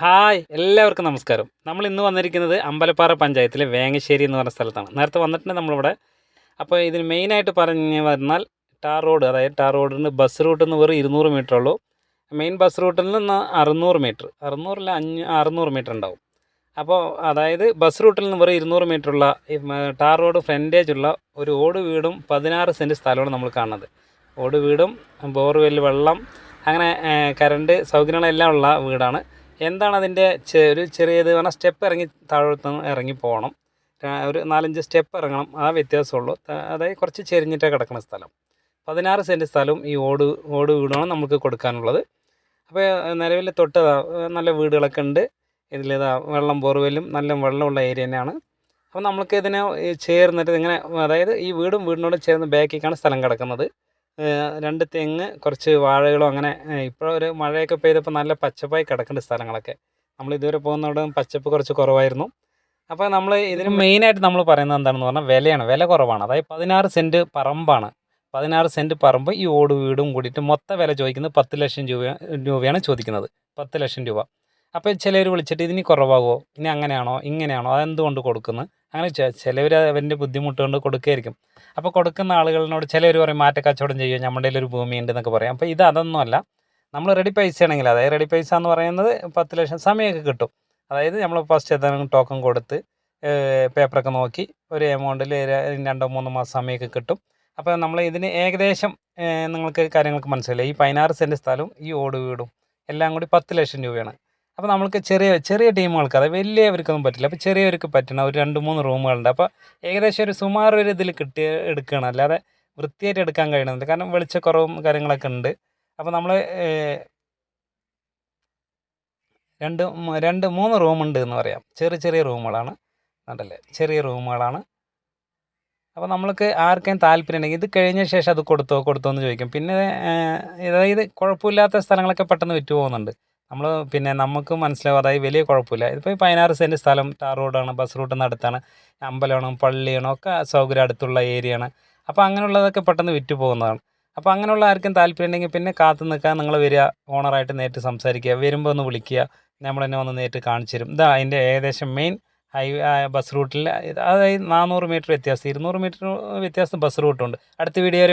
Hi എല്ലാവർക്കും നമസ്കാരം. നമ്മൾ ഇന്ന് വന്നിരിക്കുന്നത് അമ്പലപ്പാറ പഞ്ചായത്തിലെ വേങ്ങശ്ശേരി എന്ന് പറഞ്ഞ സ്ഥലത്താണ്. നേരത്തെ വന്നിട്ടുണ്ട് നമ്മളിവിടെ. അപ്പോൾ ഇതിന് മെയിനായിട്ട് പറഞ്ഞു വന്നാൽ ടാർ റോഡ്, അതായത് ടാർ റോഡിന് ബസ് റൂട്ടിൽ നിന്ന് വെറും 200 മീറ്റർ ഉള്ളൂ. മെയിൻ ബസ് റൂട്ടിൽ നിന്ന് 600 മീറ്റർ, 600 മീറ്റർ ഉണ്ടാവും. അപ്പോൾ അതായത് ബസ് റൂട്ടിൽ നിന്ന് വെറും 200 മീറ്ററുള്ള ടാർ റോഡ് ഫ്രണ്ടേജുള്ള ഒരു ഓട് വീടും 16 സെൻറ്റ് സ്ഥലമാണ് നമ്മൾ കാണുന്നത്. ഓട് വീടും ബോർവെൽ വെള്ളം അങ്ങനെ കറണ്ട് സൗകര്യങ്ങളെല്ലാം ഉള്ള വീടാണ്. എന്താണ് അതിൻ്റെ ഒരു ചെറിയത് പറഞ്ഞാൽ സ്റ്റെപ്പ് ഇറങ്ങി താഴോട്ട് ഇറങ്ങി പോകണം. ഒരു 4-5 സ്റ്റെപ്പ് ഇറങ്ങണം, ആ വ്യത്യാസമുള്ളൂ. അതായത് കുറച്ച് ചെരിഞ്ഞിട്ട് കിടക്കുന്ന സ്ഥലം. 16 സെൻറ്റ് സ്ഥലവും ഈ ഓട് വീടാണ് നമുക്ക് കൊടുക്കാനുള്ളത്. അപ്പോൾ നിലവിൽ തൊട്ട് നല്ല വീടുകളൊക്കെ ഉണ്ട്. ഇതിലിതാ വെള്ളം ബോർവെല്ലും നല്ല വെള്ളമുള്ള ഏരിയ തന്നെയാണ്. അപ്പോൾ നമുക്ക് ഇതിനെ ചേർന്നിട്ട് ഇങ്ങനെ, അതായത് ഈ വീടിനോട് ചേർന്ന് ബാക്കിലേക്കാണ് സ്ഥലം കിടക്കുന്നത്. 2 തെങ്ങ്, കുറച്ച് വാഴകളും അങ്ങനെ. ഇപ്പോൾ ഒരു മഴയൊക്കെ പെയ്തപ്പോൾ നല്ല പച്ചപ്പായി കിടക്കേണ്ട സ്ഥലങ്ങളൊക്കെ. നമ്മൾ ഇതുവരെ പോകുന്നവിടെ പച്ചപ്പ് കുറച്ച് കുറവായിരുന്നു. അപ്പോൾ നമ്മൾ ഇതിന് മെയിനായിട്ട് നമ്മൾ പറയുന്നത് എന്താണെന്ന് പറഞ്ഞാൽ വിലയാണ്. വില കുറവാണ്. അതായത് 16 സെൻറ്റ് പറമ്പാണ്. 16 സെൻറ്റ് പറമ്പ് ഈ ഓട് വീടും കൂടിയിട്ട് മൊത്തം വില ചോദിക്കുന്നത് 10 ലക്ഷം രൂപയാണ് ചോദിക്കുന്നത്. 10 ലക്ഷം രൂപ. അപ്പോൾ ചിലർ വിളിച്ചിട്ട് ഇതിന് കുറവാകുമോ, ഇനി അങ്ങനെയാണോ ഇങ്ങനെയാണോ, അതെന്തുകൊണ്ട് കൊടുക്കുന്നു, അങ്ങനെ ചിലവർ അവൻ്റെ ബുദ്ധിമുട്ട് കൊണ്ട് കൊടുക്കുകയായിരിക്കും. അപ്പോൾ കൊടുക്കുന്ന ആളുകളിനോട് ചിലർ പറയും മാറ്റക്കച്ചവടം ചെയ്യുമോ, നമ്മുടെ ഒരു ഭൂമി ഉണ്ട് എന്നൊക്കെ പറയും. അപ്പോൾ അതൊന്നുമല്ല. നമ്മൾ റെഡി പൈസ ആണെങ്കിൽ, അതായത് റെഡി പൈസ എന്ന് പറയുന്നത് 10 ലക്ഷം സമയമൊക്കെ കിട്ടും. അതായത് നമ്മൾ ഫസ്റ്റ് ഏതാനും ടോക്കൺ കൊടുത്ത് പേപ്പറൊക്കെ നോക്കി ഒരു എമൗണ്ടിൽ 2-3 മാസം സമയമൊക്കെ കിട്ടും. അപ്പോൾ നമ്മൾ ഇതിന് ഏകദേശം നിങ്ങൾക്ക് കാര്യങ്ങൾക്ക് മനസ്സിലായി. ഈ 16 സെൻറ്റ് സ്ഥലവും ഈ ഓട് വീടും എല്ലാം കൂടി 10 ലക്ഷം രൂപയാണ്. അപ്പോൾ നമ്മൾക്ക് ചെറിയ ടീമുകൾക്ക്, അത് വലിയവർക്കൊന്നും പറ്റില്ല. അപ്പോൾ ചെറിയവർക്ക് പറ്റണം ഒരു 2-3 റൂമുകളുണ്ട്. അപ്പോൾ ഏകദേശം ഒരു സുമാർ ഒരു ഇതിൽ എടുക്കുകയാണ്, അല്ലാതെ വൃത്തിയായിട്ട് എടുക്കാൻ കഴിയണമെന്നില്ല. കാരണം വെളിച്ചക്കുറവും കാര്യങ്ങളൊക്കെ ഉണ്ട്. അപ്പോൾ നമ്മൾ 3 റൂമുണ്ട് എന്ന് പറയാം. ചെറിയ റൂമുകളാണ്, കണ്ടല്ലേ, ചെറിയ റൂമുകളാണ്. അപ്പോൾ നമ്മൾക്ക് ആർക്കും താല്പര്യം ഉണ്ടെങ്കിൽ ഇത് കഴിഞ്ഞ ശേഷം അത് കൊടുത്തോ എന്ന് ചോദിക്കും. പിന്നെ അതായത് കുഴപ്പമില്ലാത്ത സ്ഥലങ്ങളൊക്കെ പെട്ടെന്ന് വിറ്റ് പോകുന്നുണ്ട്. പിന്നെ നമുക്ക് മനസ്സിലാവും, അതായത് വലിയ കുഴപ്പമില്ല. ഇതിപ്പോൾ 16 സെൻറ്റ് സ്ഥലം, ടാർ റോഡാണ്, ബസ് റൂട്ടിൽ നിന്ന് അടുത്താണ്, അമ്പലമാണ്, പള്ളിയാണോ ഒക്കെ സൗകര്യം അടുത്തുള്ള ഏരിയയാണ്. അപ്പോൾ അങ്ങനെയുള്ളതൊക്കെ പെട്ടെന്ന് വിറ്റ് പോകുന്നതാണ്. അപ്പോൾ അങ്ങനെയുള്ള ആർക്കും താല്പര്യം ഉണ്ടെങ്കിൽ പിന്നെ കാത്തു നിൽക്കാൻ നിങ്ങൾ വരിക, ഓണറായിട്ട് നേരിട്ട് സംസാരിക്കുക, വരുമ്പോൾ ഒന്ന് വിളിക്കുക, നമ്മൾ തന്നെ വന്ന് നേരിട്ട് കാണിച്ചു തരും. ഇതാ അതിൻ്റെ ഏകദേശം മെയിൻ ബസ് റൂട്ടിൽ, അതായത് 400 മീറ്റർ വ്യത്യാസം, 200 മീറ്റർ വ്യത്യാസം ബസ് റൂട്ടുണ്ട്. അടുത്ത വീഡിയോ